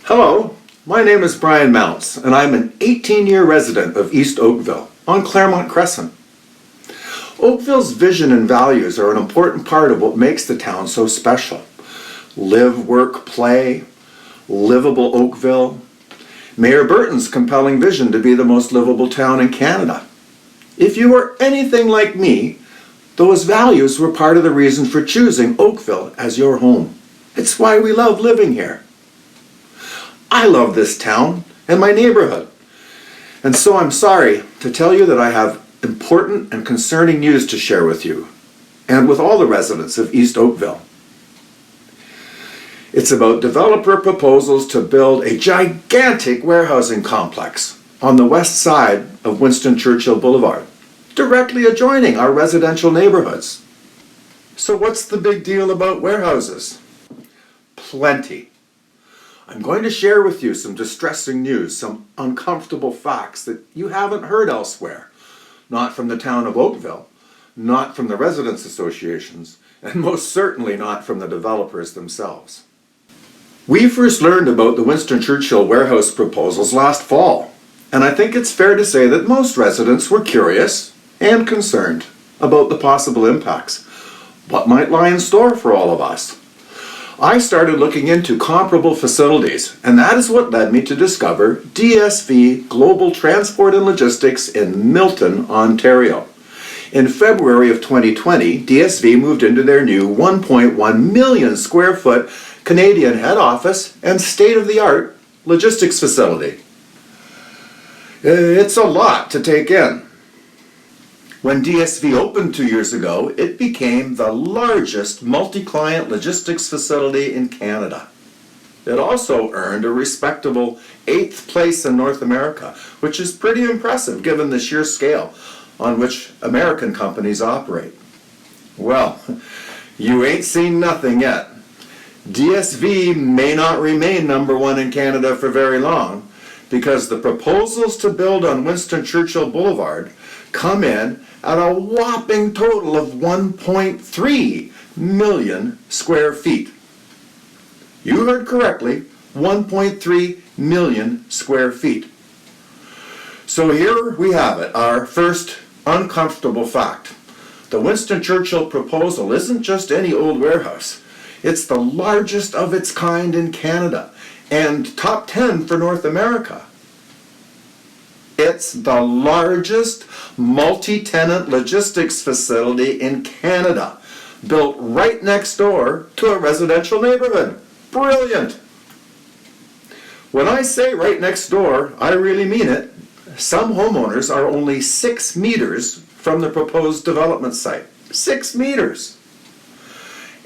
Hello, my name is Brian Mounts, and I'm an 18-year resident of East Oakville on Claremont Crescent. Oakville's vision and values are an important part of what makes the town so special. Live, work, play, livable Oakville. Mayor Burton's compelling vision to be the most livable town in Canada. If you were anything like me, those values were part of the reason for choosing Oakville as your home. It's why we love living here. I love this town and my neighborhood. And so I'm sorry to tell you that I have important and concerning news to share with you and with all the residents of East Oakville. It's about developer proposals to build a gigantic warehousing complex on the west side of Winston Churchill Boulevard, directly adjoining our residential neighborhoods. So what's the big deal about warehouses? Plenty. I'm going to share with you some distressing news, some uncomfortable facts that you haven't heard elsewhere. Not from the town of Oakville, not from the residents' associations, and most certainly not from the developers themselves. We first learned about the Winston Churchill warehouse proposals last fall, and I think it's fair to say that most residents were curious and concerned about the possible impacts. What might lie in store for all of us? I started looking into comparable facilities, and that is what led me to discover DSV Global Transport and Logistics in Milton, Ontario. In February of 2020, DSV moved into their new 1.1 million square foot Canadian head office and state-of-the-art logistics facility. It's a lot to take in. When DSV opened 2 years ago, it became the largest multi-client logistics facility in Canada. It also earned a respectable 8th place in North America, which is pretty impressive given the sheer scale on which American companies operate. Well, you ain't seen nothing yet. DSV may not remain number one in Canada for very long, because the proposals to build on Winston Churchill Boulevard come in at a whopping total of 1.3 million square feet. You heard correctly, 1.3 million square feet. So here we have it, our first uncomfortable fact. The Winston Churchill proposal isn't just any old warehouse. It's the largest of its kind in Canada and top 10 for North America. It's the largest multi-tenant logistics facility in Canada, built right next door to a residential neighborhood. Brilliant! When I say right next door, I really mean it. Some homeowners are only 6 meters from the proposed development site. 6 meters!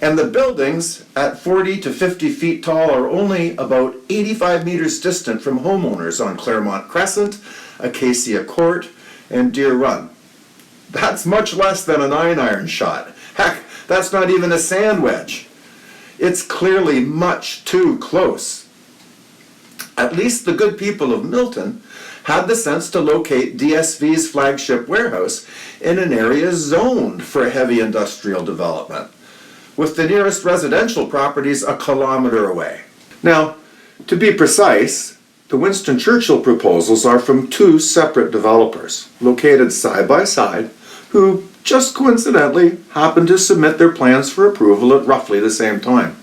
And the buildings at 40 to 50 feet tall are only about 85 meters distant from homeowners on Claremont Crescent, Acacia Court, and Deer Run. That's much less than a 9-iron shot. Heck, that's not even a sand wedge. It's clearly much too close. At least the good people of Milton had the sense to locate DSV's flagship warehouse in an area zoned for heavy industrial development, with the nearest residential properties a kilometer away. Now, to be precise, the Winston Churchill proposals are from 2 separate developers, located side by side, who just coincidentally happened to submit their plans for approval at roughly the same time.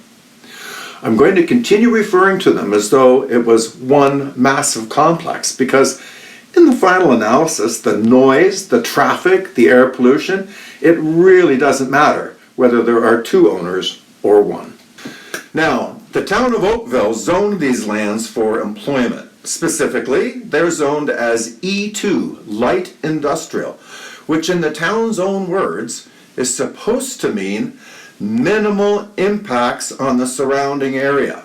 I'm going to continue referring to them as though it was one massive complex, because in the final analysis, the noise, the traffic, the air pollution, it really doesn't matter whether there are 2 owners or 1. Now, the town of Oakville zoned these lands for employment. Specifically, they're zoned as E2, light industrial, which in the town's own words is supposed to mean minimal impacts on the surrounding area.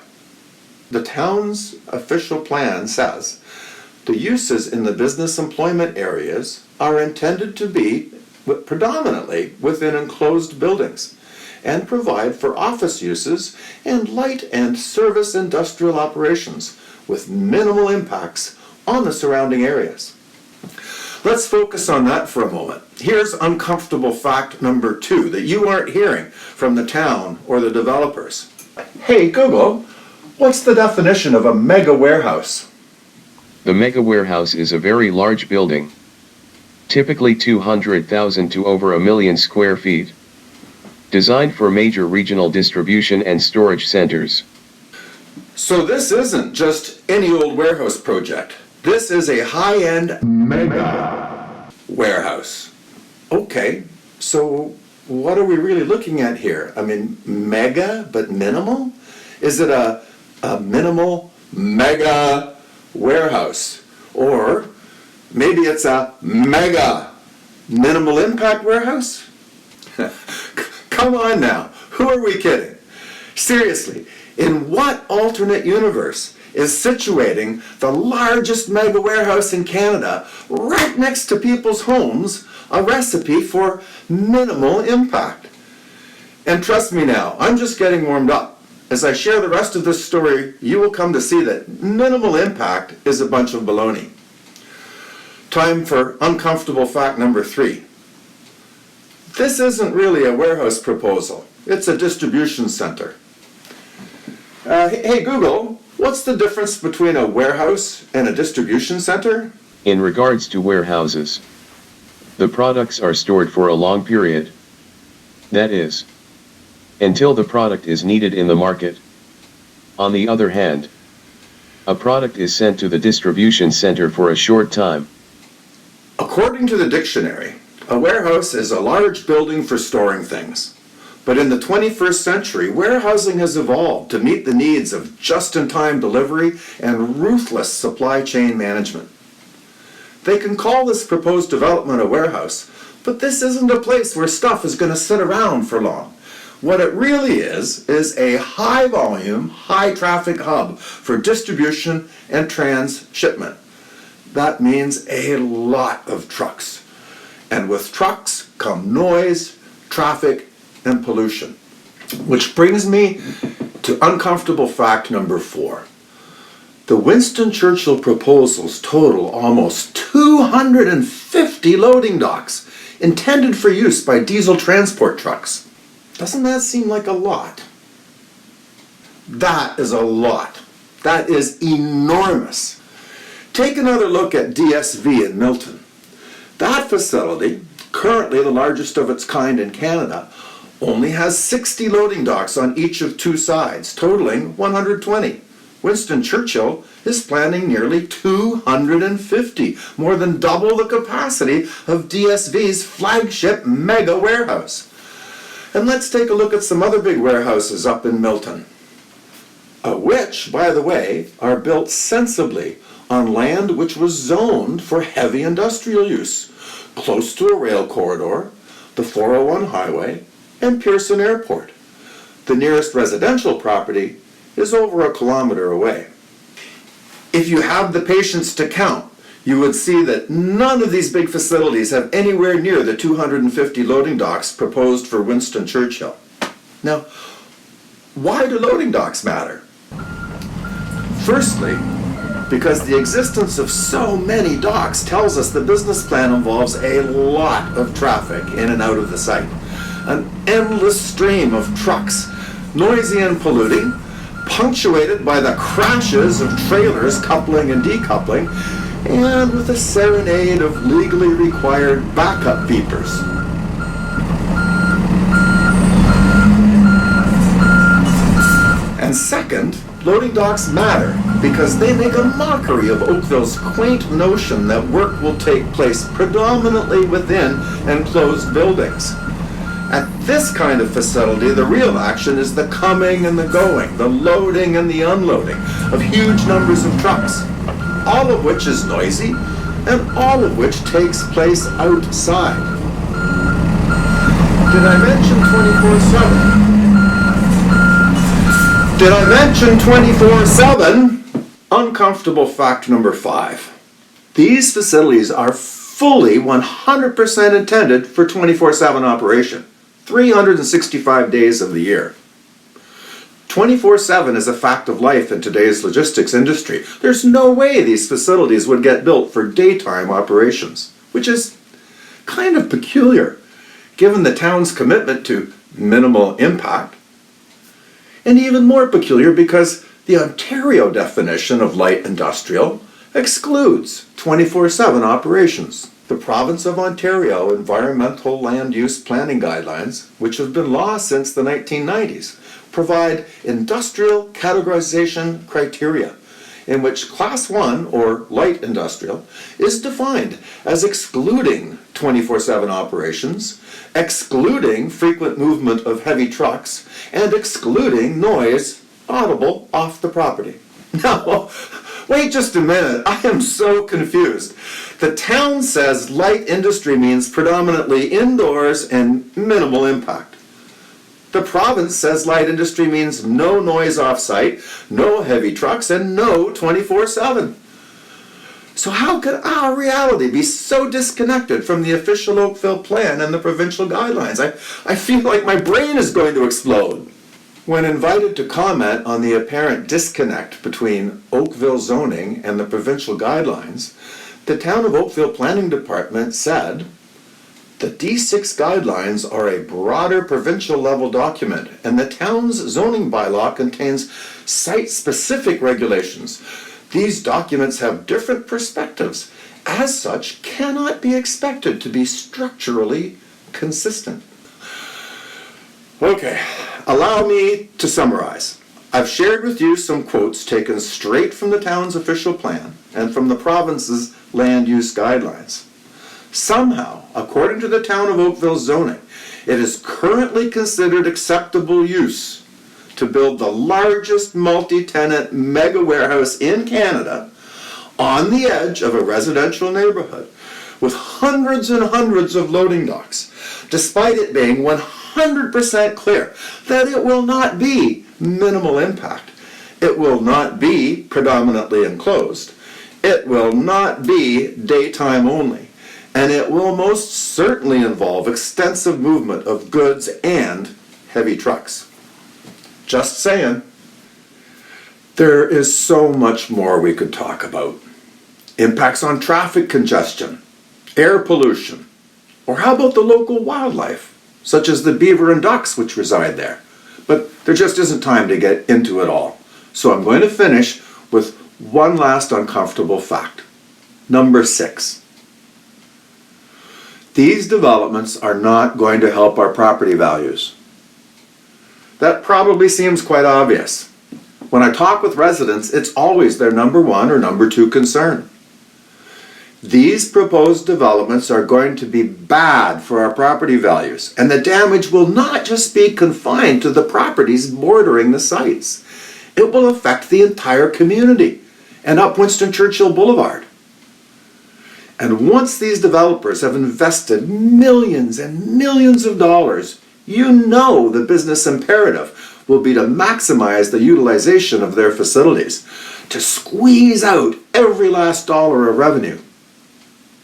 The town's official plan says the uses in the business employment areas are intended to be predominantly within enclosed buildings and provide for office uses and light and service industrial operations with minimal impacts on the surrounding areas. Let's focus on that for a moment. Here's uncomfortable fact number 2 that you aren't hearing from the town or the developers. Hey Google, What's the definition of a mega warehouse? The mega warehouse is a very large building, typically 200,000 to over 1,000,000 square feet, designed for major regional distribution and storage centers. So this isn't just any old warehouse project. This is a high-end mega warehouse. Okay, so what are we really looking at here? I mean, mega but minimal? Is it a minimal mega warehouse? Or maybe it's a mega minimal impact warehouse? Come on now, who are we kidding? Seriously, in what alternate universe is situating the largest mega warehouse in Canada right next to people's homes a recipe for minimal impact? And trust me now, I'm just getting warmed up. As I share the rest of this story, you will come to see that minimal impact is a bunch of baloney. Time for uncomfortable fact number 3. This isn't really a warehouse proposal. It's a distribution center. Hey Google, what's the difference between a warehouse and a distribution center? In regards to warehouses, the products are stored for a long period. That is, until the product is needed in the market. On the other hand, a product is sent to the distribution center for a short time. According to the dictionary, a warehouse is a large building for storing things. But in the 21st century, warehousing has evolved to meet the needs of just-in-time delivery and ruthless supply chain management. They can call this proposed development a warehouse, but this isn't a place where stuff is going to sit around for long. What it really is a high-volume, high-traffic hub for distribution and transshipment. That means a lot of trucks. And with trucks come noise, traffic, and pollution. Which brings me to uncomfortable fact number 4. The Winston Churchill proposals total almost 250 loading docks intended for use by diesel transport trucks. Doesn't that seem like a lot? That is a lot. That is enormous. Take another look at DSV in Milton. That facility, currently the largest of its kind in Canada, only has 60 loading docks on each of 2 sides, totaling 120. Winston Churchill is planning nearly 250, more than double the capacity of DSV's flagship mega warehouse. And let's take a look at some other big warehouses up in Milton, which, by the way, are built sensibly on land which was zoned for heavy industrial use, close to a rail corridor, the 401 highway, and Pearson Airport. The nearest residential property is over 1 kilometer away. If you have the patience to count, you would see that none of these big facilities have anywhere near the 250 loading docks proposed for Winston Churchill. Now, why do loading docks matter? Firstly, because the existence of so many docks tells us the business plan involves a lot of traffic in and out of the site. An endless stream of trucks, noisy and polluting, punctuated by the crashes of trailers coupling and decoupling, and with a serenade of legally required backup beepers. And second, loading docks matter because they make a mockery of Oakville's quaint notion that work will take place predominantly within enclosed buildings. At this kind of facility, the real action is the coming and the going, the loading and the unloading of huge numbers of trucks, all of which is noisy and all of which takes place outside. Did I mention 24/7? Did I mention 24/7? Uncomfortable fact number 5. These facilities are fully 100% intended for 24/7 operation, 365 days of the year. 24/7 is a fact of life in today's logistics industry. There's no way these facilities would get built for daytime operations, which is kind of peculiar, given the town's commitment to minimal impact. And even more peculiar because The Ontario definition of light industrial excludes 24/7 operations. The Province of Ontario Environmental Land Use Planning Guidelines, which have been law since the 1990s, provide industrial categorization criteria in which Class 1, or light industrial, is defined as excluding 24/7 operations, excluding frequent movement of heavy trucks, and excluding noise audible off the property. Now, wait just a minute, I am so confused. The town says light industry means predominantly indoors and minimal impact. The province says light industry means no noise off-site, no heavy trucks, and no 24/7. So how could our reality be so disconnected from the official Oakville plan and the provincial guidelines? I feel like my brain is going to explode. When invited to comment on the apparent disconnect between Oakville zoning and the provincial guidelines, the Town of Oakville Planning Department said, "The D6 guidelines are a broader provincial level document, and the town's zoning bylaw contains site-specific regulations. These documents have different perspectives. As such, cannot be expected to be structurally consistent." Okay, allow me to summarize. I've shared with you some quotes taken straight from the town's official plan and from the province's land use guidelines. Somehow, according to the Town of Oakville zoning, it is currently considered acceptable use to build the largest multi-tenant mega warehouse in Canada on the edge of a residential neighborhood with hundreds and hundreds of loading docks, despite it being 100% clear that it will not be minimal impact. It will not be predominantly enclosed. It will not be daytime only. And it will most certainly involve extensive movement of goods and heavy trucks. Just saying. There is so much more we could talk about. Impacts on traffic congestion, air pollution, or how about the local wildlife, such as the beaver and ducks which reside there. But there just isn't time to get into it all. So I'm going to finish with one last uncomfortable fact. Number 6. These developments are not going to help our property values. That probably seems quite obvious. When I talk with residents, it's always their number 1 or number 2 concern. These proposed developments are going to be bad for our property values, and the damage will not just be confined to the properties bordering the sites. It will affect the entire community and up Winston Churchill Boulevard. And once these developers have invested millions and millions of dollars, you know the business imperative will be to maximize the utilization of their facilities, to squeeze out every last dollar of revenue.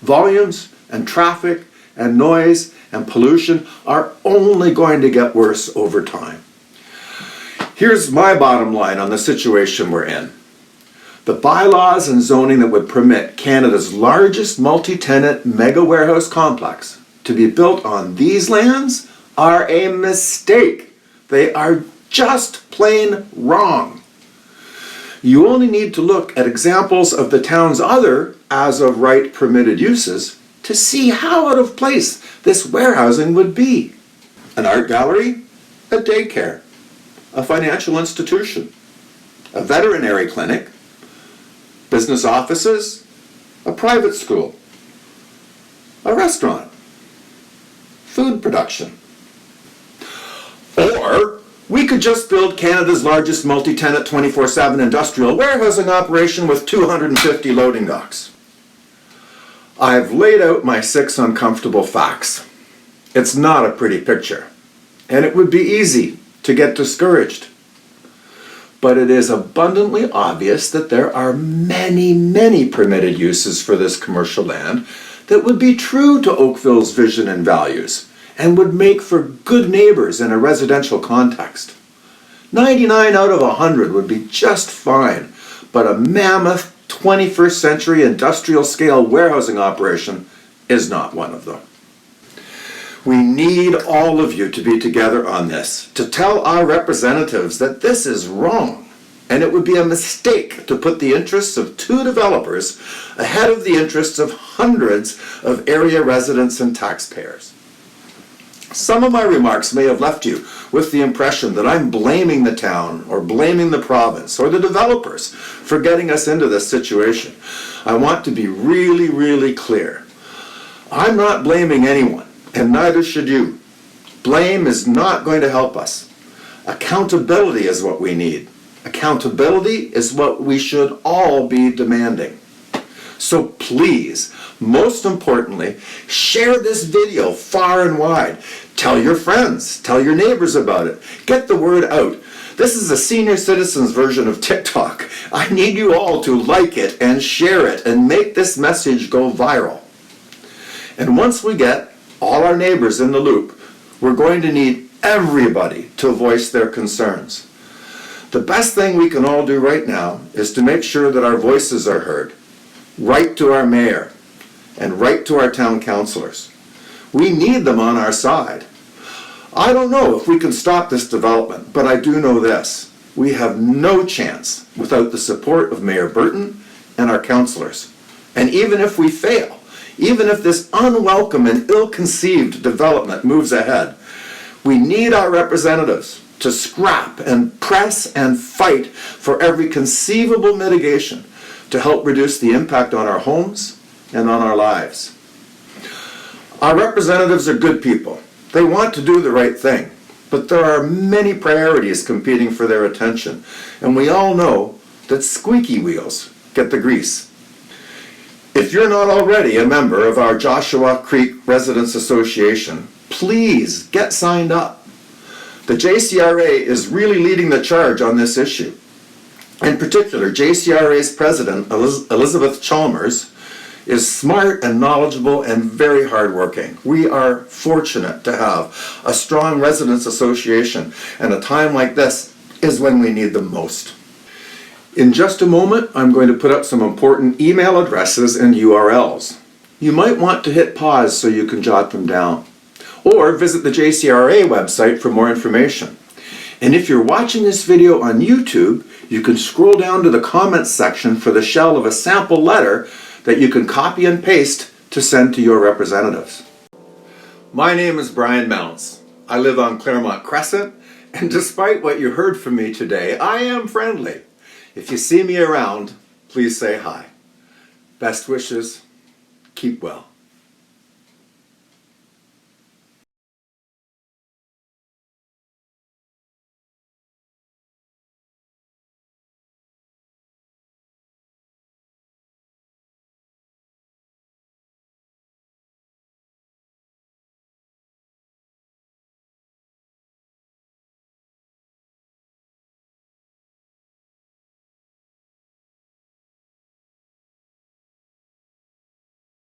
Volumes and traffic and noise and pollution are only going to get worse over time. Here's my bottom line on the situation we're in. The bylaws and zoning that would permit Canada's largest multi-tenant mega warehouse complex to be built on these lands are a mistake. They are just plain wrong. You only need to look at examples of the town's other as-of-right permitted uses to see how out of place this warehousing would be. An art gallery, a daycare, a financial institution, a veterinary clinic, business offices, a private school, a restaurant, food production. Or we could just build Canada's largest multi-tenant 24/7 industrial warehousing operation with 250 loading docks. I've laid out my 6 uncomfortable facts. It's not a pretty picture, and it would be easy to get discouraged. But it is abundantly obvious that there are many, many permitted uses for this commercial land that would be true to Oakville's vision and values and would make for good neighbors in a residential context. 99 out of 100 would be just fine, but a mammoth 21st century industrial scale warehousing operation is not one of them. We need all of you to be together on this, to tell our representatives that this is wrong. And it would be a mistake to put the interests of 2 developers ahead of the interests of hundreds of area residents and taxpayers. Some of my remarks may have left you with the impression that I'm blaming the town or blaming the province or the developers for getting us into this situation. I want to be really, really clear. I'm not blaming anyone, and neither should you. Blame is not going to help us. Accountability is what we need. Accountability is what we should all be demanding. So please, most importantly, share this video far and wide. Tell your friends, tell your neighbors about it. Get the word out. This is a senior citizens version of TikTok. I need you all to like it and share it and make this message go viral. And once we get all our neighbors in the loop, we're going to need everybody to voice their concerns. The best thing we can all do right now is to make sure that our voices are heard. Write to our mayor and write to our town councilors. We need them on our side. I don't know if we can stop this development, but I do know this. We have no chance without the support of Mayor Burton and our councilors. And even if we fail, even if this unwelcome and ill-conceived development moves ahead, we need our representatives to scrap and press and fight for every conceivable mitigation to help reduce the impact on our homes and on our lives. Our representatives are good people. They want to do the right thing, but there are many priorities competing for their attention, and we all know that squeaky wheels get the grease. If you're not already a member of our Joshua Creek Residents Association, please get signed up. The JCRA is really leading the charge on this issue. In particular, JCRA's president, Elizabeth Chalmers, is smart and knowledgeable and very hardworking. We are fortunate to have a strong residents association, and a time like this is when we need them most. In just a moment, I'm going to put up some important email addresses and URLs. You might want to hit pause so you can jot them down, or visit the JCRA website for more information. And if you're watching this video on YouTube, you can scroll down to the comments section for the shell of a sample letter that you can copy and paste to send to your representatives. My name is Brian Mounts. I live on Claremont Crescent, and despite what you heard from me today, I am friendly. If you see me around, please say hi. Best wishes. Keep well.